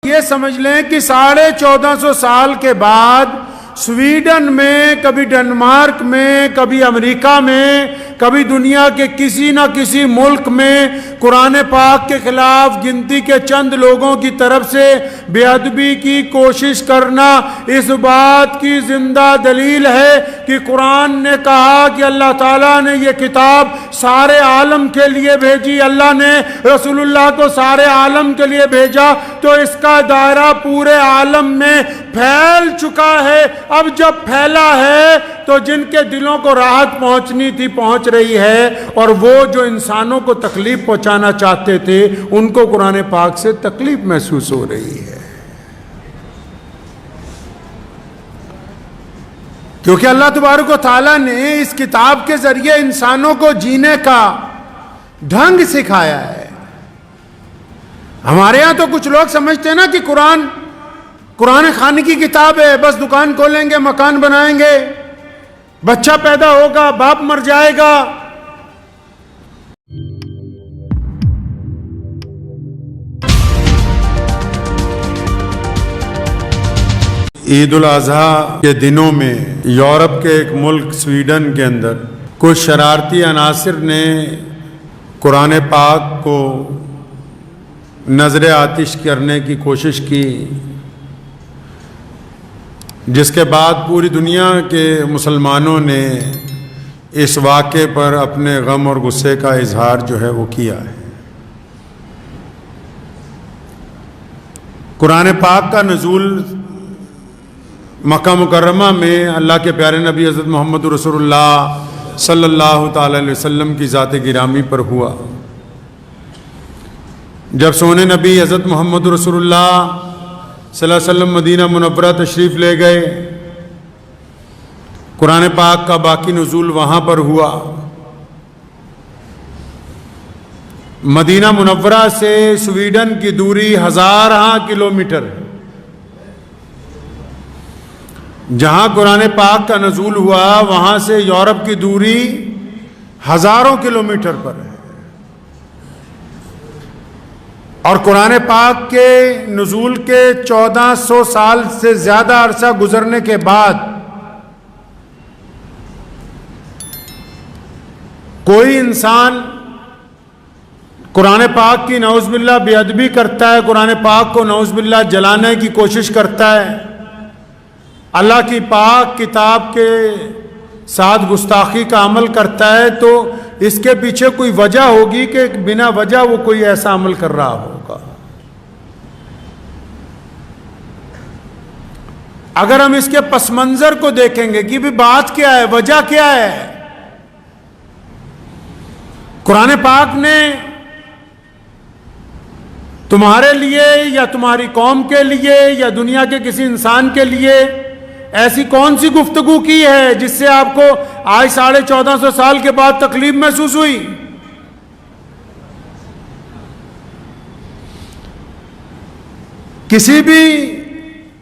یہ سمجھ لیں کہ 1450 سال کے بعد سویڈن میں، کبھی ڈنمارک میں، کبھی امریکہ میں، کبھی دنیا کے کسی نہ کسی ملک میں قرآن پاک کے خلاف گنتی کے چند لوگوں کی طرف سے بے ادبی کی کوشش کرنا اس بات کی زندہ دلیل ہے کہ قرآن نے کہا کہ اللہ تعالیٰ نے یہ کتاب سارے عالم کے لیے بھیجی، اللہ نے رسول اللہ کو سارے عالم کے لیے بھیجا، تو اس کا دائرہ پورے عالم میں پھیل چکا ہے۔ اب جب پھیلا ہے تو جن کے دلوں کو راحت پہنچنی تھی پہنچ رہی ہے، اور وہ جو انسانوں کو تکلیف پہنچانا چاہتے تھے ان کو قرآن پاک سے تکلیف محسوس ہو رہی ہے، کیونکہ اللہ تبارک و تعالیٰ نے اس کتاب کے ذریعے انسانوں کو جینے کا ڈھنگ سکھایا ہے۔ ہمارے ہاں تو کچھ لوگ سمجھتے ہیں نا کہ قرآن خانے کی کتاب ہے، بس دکان کھولیں گے، مکان بنائیں گے، بچہ پیدا ہوگا، باپ مر جائے گا۔ عید الاضحیٰ کے دنوں میں یورپ کے ایک ملک سویڈن کے اندر کچھ شرارتی عناصر نے قرآن پاک کو نظر آتش کرنے کی کوشش کی، جس کے بعد پوری دنیا کے مسلمانوں نے اس واقعے پر اپنے غم اور غصے کا اظہار جو ہے وہ کیا ہے۔ قرآن پاک کا نزول مکہ مکرمہ میں اللہ کے پیارے نبی حضرت محمد رسول اللہ صلی اللہ تعالی علیہ وسلم کی ذات گرامی پر ہوا۔ جب سونے نبی حضرت محمد رسول اللہ صلی اللہ علیہ وسلم مدینہ منورہ تشریف لے گئے، قرآن پاک کا باقی نزول وہاں پر ہوا۔ مدینہ منورہ سے سویڈن کی دوری 1000 کلومیٹر ہے۔ جہاں قرآن پاک کا نزول ہوا وہاں سے یورپ کی دوری ہزاروں کلومیٹر پر ہے، اور قرآن پاک کے نزول کے 1400 سال سے زیادہ عرصہ گزرنے کے بعد کوئی انسان قرآن پاک کی نعوذ باللہ بے ادبی کرتا ہے، قرآن پاک کو نعوذ باللہ جلانے کی کوشش کرتا ہے، اللہ کی پاک کتاب کے ساتھ گستاخی کا عمل کرتا ہے، تو اس کے پیچھے کوئی وجہ ہوگی کہ بنا وجہ وہ کوئی ایسا عمل کر رہا ہوگا۔ اگر ہم اس کے پس منظر کو دیکھیں گے کہ بھی بات کیا ہے، وجہ کیا ہے، قرآن پاک نے تمہارے لیے یا تمہاری قوم کے لیے یا دنیا کے کسی انسان کے لیے ایسی کون سی گفتگو کی ہے جس سے آپ کو آج 1450 سال کے بعد تکلیف محسوس ہوئی؟ کسی بھی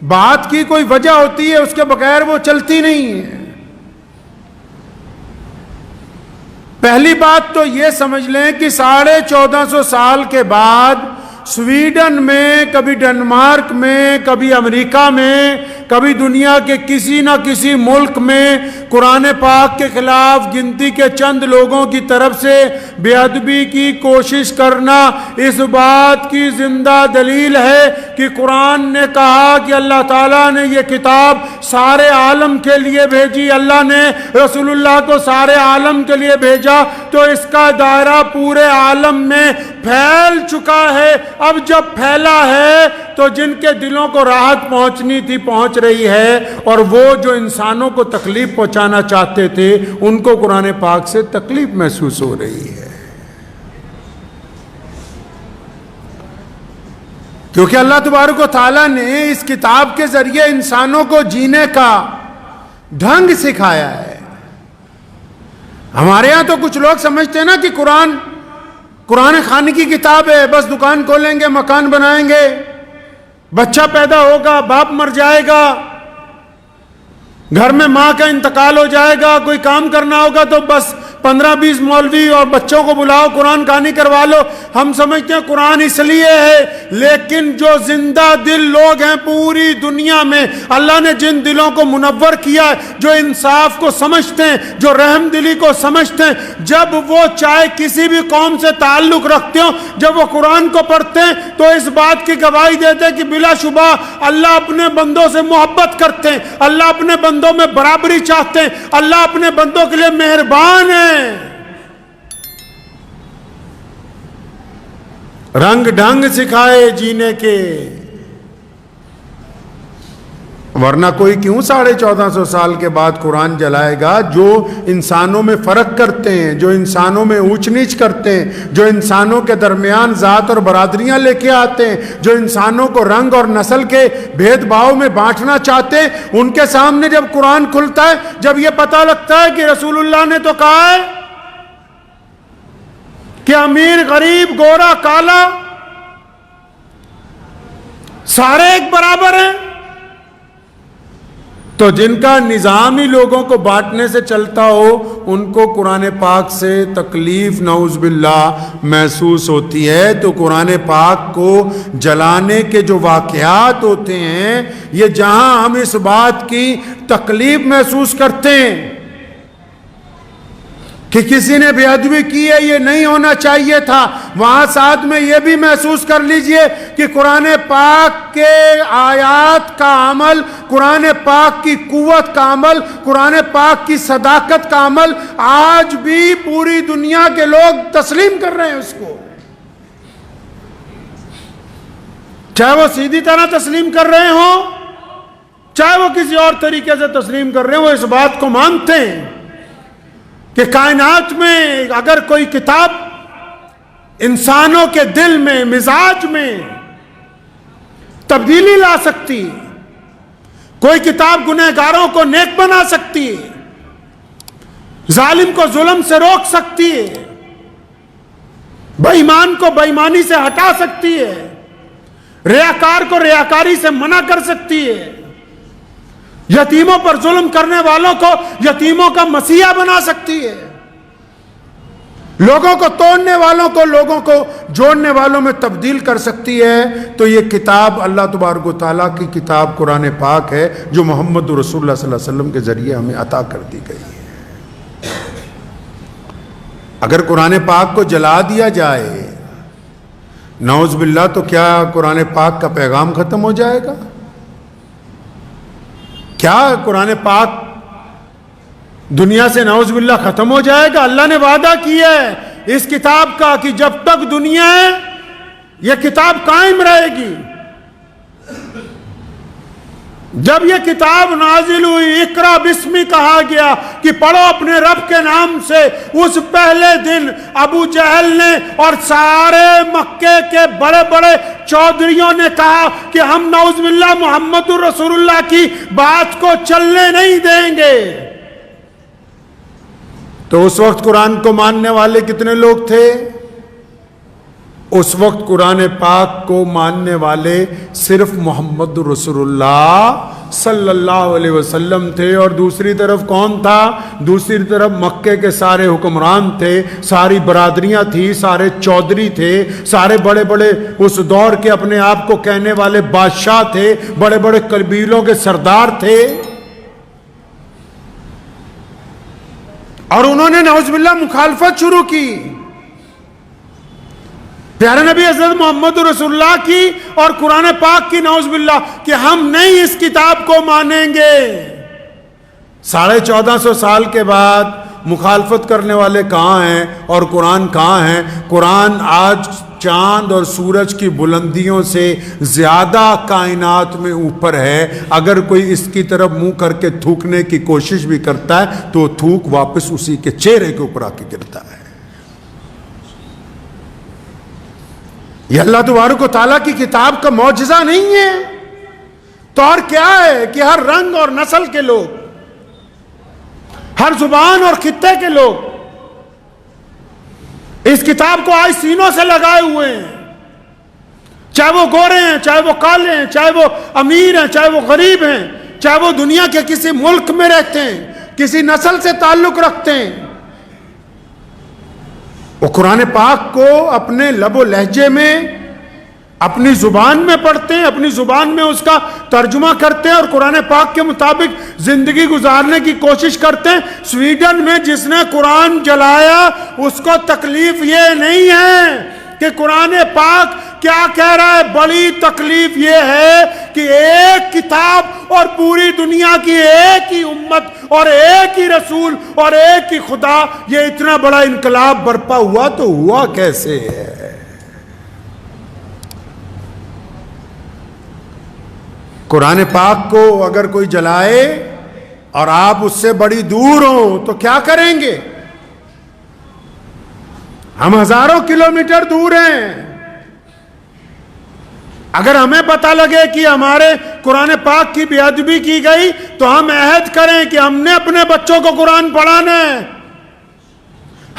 بات کی کوئی وجہ ہوتی ہے، اس کے بغیر وہ چلتی نہیں ہے۔ پہلی بات تو یہ سمجھ لیں کہ 1450 سال کے بعد سویڈن میں، کبھی ڈنمارک میں، کبھی امریکہ میں، کبھی دنیا کے کسی نہ کسی ملک میں قرآن پاک کے خلاف گنتی کے چند لوگوں کی طرف سے بے ادبی کی کوشش کرنا اس بات کی زندہ دلیل ہے کہ قرآن نے کہا کہ اللہ تعالیٰ نے یہ کتاب سارے عالم کے لیے بھیجی، اللہ نے رسول اللہ کو سارے عالم کے لیے بھیجا، تو اس کا دائرہ پورے عالم میں پھیل چکا ہے۔ اب جب پھیلا ہے تو جن کے دلوں کو راحت پہنچنی تھی پہنچ رہی ہے، اور وہ جو انسانوں کو تکلیف پہنچانا چاہتے تھے ان کو قرآن پاک سے تکلیف محسوس ہو رہی ہے، کیونکہ اللہ تبارک و تعالیٰ نے اس کتاب کے ذریعے انسانوں کو جینے کا ڈھنگ سکھایا ہے۔ ہمارے ہاں تو کچھ لوگ سمجھتے ہیں نا کہ قرآن خانے کی کتاب ہے، بس دکان کھولیں گے، مکان بنائیں گے، بچہ پیدا ہوگا، باپ مر جائے گا، گھر میں ماں کا انتقال ہو جائے گا، کوئی کام کرنا ہوگا تو بس 15-20 مولوی اور بچوں کو بلاؤ قرآن کہانی کروا لو. ہم سمجھتے ہیں قرآن اس لیے ہے، لیکن جو زندہ دل لوگ ہیں پوری دنیا میں اللہ نے جن دلوں کو منور کیا ہے، جو انصاف کو سمجھتے ہیں، جو رحم دلی کو سمجھتے ہیں، جب وہ چاہے کسی بھی قوم سے تعلق رکھتے ہوں، جب وہ قرآن کو پڑھتے ہیں تو اس بات کی گواہی دیتے ہیں کہ بلا شبہ اللہ اپنے بندوں سے محبت کرتے ہیں، اللہ اپنے بندوں میں برابری چاہتے ہیں، اللہ اپنے بندوں کے لیے مہربان ہیں. رنگ ڈھنگ سکھائے جینے کے، ورنہ کوئی کیوں 1450 سال کے بعد قرآن جلائے گا؟ جو انسانوں میں فرق کرتے ہیں، جو انسانوں میں اونچ نیچ کرتے ہیں، جو انسانوں کے درمیان ذات اور برادریاں لے کے آتے ہیں، جو انسانوں کو رنگ اور نسل کے بھید بھاؤ میں بانٹنا چاہتے ہیں، ان کے سامنے جب قرآن کھلتا ہے، جب یہ پتہ لگتا ہے کہ رسول اللہ نے تو کہا ہے کہ امیر غریب گورا کالا سارے ایک برابر ہیں، تو جن کا نظام ہی لوگوں کو بانٹنے سے چلتا ہو، ان کو قرآن پاک سے تکلیف نعوذ باللہ محسوس ہوتی ہے. تو قرآن پاک کو جلانے کے جو واقعات ہوتے ہیں، یہ جہاں ہم اس بات کی تکلیف محسوس کرتے ہیں کہ کسی نے بے ادبی کی ہے، یہ نہیں ہونا چاہیے تھا، وہاں ساتھ میں یہ بھی محسوس کر لیجئے کہ قرآن پاک کے آیات کا عمل، قرآن پاک کی قوت کا عمل، قرآن پاک کی صداقت کا عمل آج بھی پوری دنیا کے لوگ تسلیم کر رہے ہیں اس کو. چاہے وہ سیدھی طرح تسلیم کر رہے ہوں، چاہے وہ کسی اور طریقے سے تسلیم کر رہے ہیں، وہ اس بات کو مانتے ہیں کہ کائنات میں اگر کوئی کتاب انسانوں کے دل میں، مزاج میں تبدیلی لا سکتی، کوئی کتاب گنہگاروں کو نیک بنا سکتی ہے، ظالم کو ظلم سے روک سکتی ہے، بے ایمان کو بے ایمانی سے ہٹا سکتی ہے، ریاکار کو ریاکاری سے منع کر سکتی ہے، یتیموں پر ظلم کرنے والوں کو یتیموں کا مسیحا بنا سکتی ہے، لوگوں کو توڑنے والوں کو لوگوں کو جوڑنے والوں میں تبدیل کر سکتی ہے. تو یہ کتاب اللہ تبارک و تعالیٰ کی کتاب قرآن پاک ہے، جو محمد رسول اللہ صلی اللہ علیہ وسلم کے ذریعے ہمیں عطا کر دی گئی ہے. اگر قرآن پاک کو جلا دیا جائے نعوذ باللہ، تو کیا قرآن پاک کا پیغام ختم ہو جائے گا؟ کیا قرآن پاک دنیا سے نعوذ باللہ ختم ہو جائے گا؟ اللہ نے وعدہ کیا ہے اس کتاب کا کہ جب تک دنیا ہے یہ کتاب قائم رہے گی. جب یہ کتاب نازل ہوئی، اقرا بسمی کہا گیا کہ پڑھو اپنے رب کے نام سے، اس پہلے دن ابو جہل نے اور سارے مکے کے بڑے بڑے چودھریوں نے کہا کہ ہم نعوذ باللہ محمد رسول اللہ کی بات کو چلنے نہیں دیں گے. تو اس وقت قرآن کو ماننے والے کتنے لوگ تھے؟ اس وقت قرآن پاک کو ماننے والے صرف محمد رسول اللہ صلی اللہ علیہ وسلم تھے. اور دوسری طرف کون تھا؟ دوسری طرف مکے کے سارے حکمران تھے، ساری برادریاں تھی، سارے چودھری تھے، سارے بڑے بڑے اس دور کے اپنے آپ کو کہنے والے بادشاہ تھے، بڑے بڑے قبیلوں کے سردار تھے. اور انہوں نے نعوذ باللہ مخالفت شروع کی پیارے نبی حضرت محمد رسول اللہ کی اور قرآن پاک کی، نعوذ باللہ کہ ہم نہیں اس کتاب کو مانیں گے. 1450 سال کے بعد مخالفت کرنے والے کہاں ہیں اور قرآن کہاں ہے؟ قرآن آج چاند اور سورج کی بلندیوں سے زیادہ کائنات میں اوپر ہے. اگر کوئی اس کی طرف منہ کر کے تھوکنے کی کوشش بھی کرتا ہے تو تھوک واپس اسی کے چہرے کے اوپر آ کے گرتا ہے. یہ اللہ تبارک و تعالیٰ کی کتاب کا معجزہ نہیں ہے تو اور کیا ہے کہ ہر رنگ اور نسل کے لوگ، ہر زبان اور خطے کے لوگ اس کتاب کو آج سینوں سے لگائے ہوئے ہیں، چاہے وہ گورے ہیں، چاہے وہ کالے ہیں، چاہے وہ امیر ہیں، چاہے وہ غریب ہیں، چاہے وہ دنیا کے کسی ملک میں رہتے ہیں، کسی نسل سے تعلق رکھتے ہیں. وہ قرآن پاک کو اپنے لب و لہجے میں اپنی زبان میں پڑھتے ہیں, اپنی زبان میں اس کا ترجمہ کرتے ہیں اور قرآن پاک کے مطابق زندگی گزارنے کی کوشش کرتے ہیں. سویڈن میں جس نے قرآن جلایا اس کو تکلیف یہ نہیں ہے کہ قرآن پاک کیا کہہ رہا ہے, بڑی تکلیف یہ ہے کہ ایک کتاب اور پوری دنیا کی ایک ہی امت اور ایک ہی رسول اور ایک ہی خدا, یہ اتنا بڑا انقلاب برپا ہوا تو ہوا کیسے ہے؟ قرآن پاک کو اگر کوئی جلائے اور آپ اس سے بڑی دور ہوں تو کیا کریں گے؟ ہم ہزاروں کلومیٹر دور ہیں. اگر ہمیں پتہ لگے کہ ہمارے قرآن پاک کی بے ادبی کی گئی تو ہم عہد کریں کہ ہم نے اپنے بچوں کو قرآن پڑھانا ہے,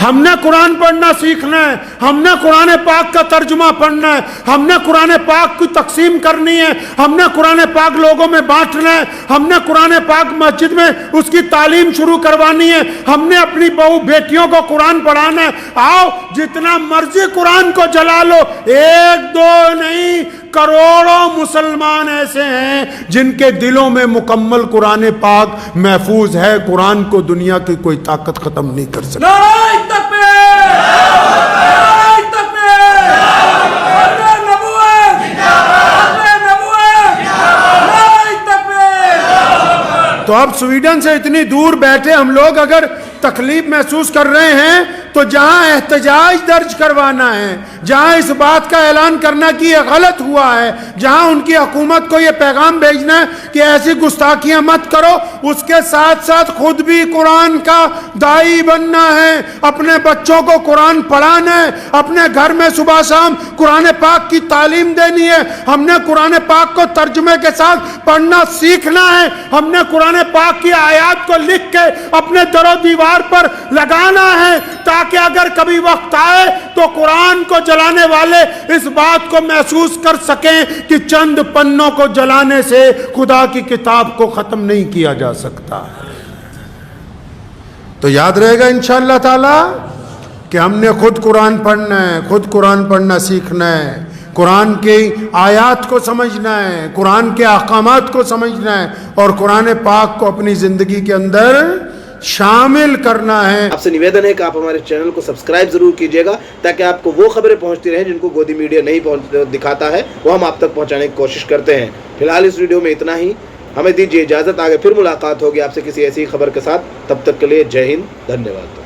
ہم نے قرآن پڑھنا سیکھنا ہے, ہم نے قرآن پاک کا ترجمہ پڑھنا ہے, ہم نے قرآن پاک کی تقسیم کرنی ہے, ہم نے قرآن پاک لوگوں میں بانٹنا ہے, ہم نے قرآن پاک مسجد میں اس کی تعلیم شروع کروانی ہے, ہم نے اپنی بہو بیٹیوں کو قرآن پڑھانا ہے. آؤ جتنا مرضی قرآن کو جلا لو, ایک دو نہیں کروڑوں مسلمان ایسے ہیں جن کے دلوں میں مکمل قرآن پاک محفوظ ہے. قرآن کو دنیا کی کوئی طاقت ختم نہیں کر سکتی. تو اب سویڈن سے اتنی دور بیٹھے ہم لوگ اگر تکلیف محسوس کر رہے ہیں تو جہاں احتجاج درج کروانا ہے, جہاں اس بات کا اعلان کرنا کہ یہ غلط ہوا ہے, جہاں ان کی حکومت کو یہ پیغام بھیجنا ہے کہ ایسی گستاخیاں مت کرو, اس کے ساتھ ساتھ خود بھی قرآن کا داعی بننا ہے, اپنے بچوں کو قرآن پڑھانا ہے, اپنے گھر میں صبح شام قرآن پاک کی تعلیم دینی ہے, ہم نے قرآن پاک کو ترجمے کے ساتھ پڑھنا سیکھنا ہے, ہم نے قرآن پاک کی آیات کو لکھ کے اپنے در و دیوار پر لگانا ہے تاکہ اگر کبھی وقت آئے تو قرآن کو جلانے والے اس بات کو محسوس کر سکیں کہ چند پنوں کو جلانے سے خدا کی کتاب کو ختم نہیں کیا جا سکتا ہے. تو یاد رہے گا انشاءاللہ تعالی کہ ہم نے خود قرآن پڑھنا ہے, خود قرآن پڑھنا سیکھنا ہے, قرآن کی آیات کو سمجھنا ہے, قرآن کے احکامات کو سمجھنا ہے اور قرآن پاک کو اپنی زندگی کے اندر شامل کرنا ہے. آپ سے نویدن ہے کہ آپ ہمارے چینل کو سبسکرائب ضرور کیجئے گا تاکہ آپ کو وہ خبریں پہنچتی رہیں جن کو گودی میڈیا نہیں دکھاتا ہے, وہ ہم آپ تک پہنچانے کی کوشش کرتے ہیں. فی الحال اس ویڈیو میں اتنا ہی, ہمیں دیجیے اجازت, آگے پھر ملاقات ہوگی آپ سے کسی ایسی خبر کے ساتھ. تب تک کے لیے جے ہند, دھنیہ واد.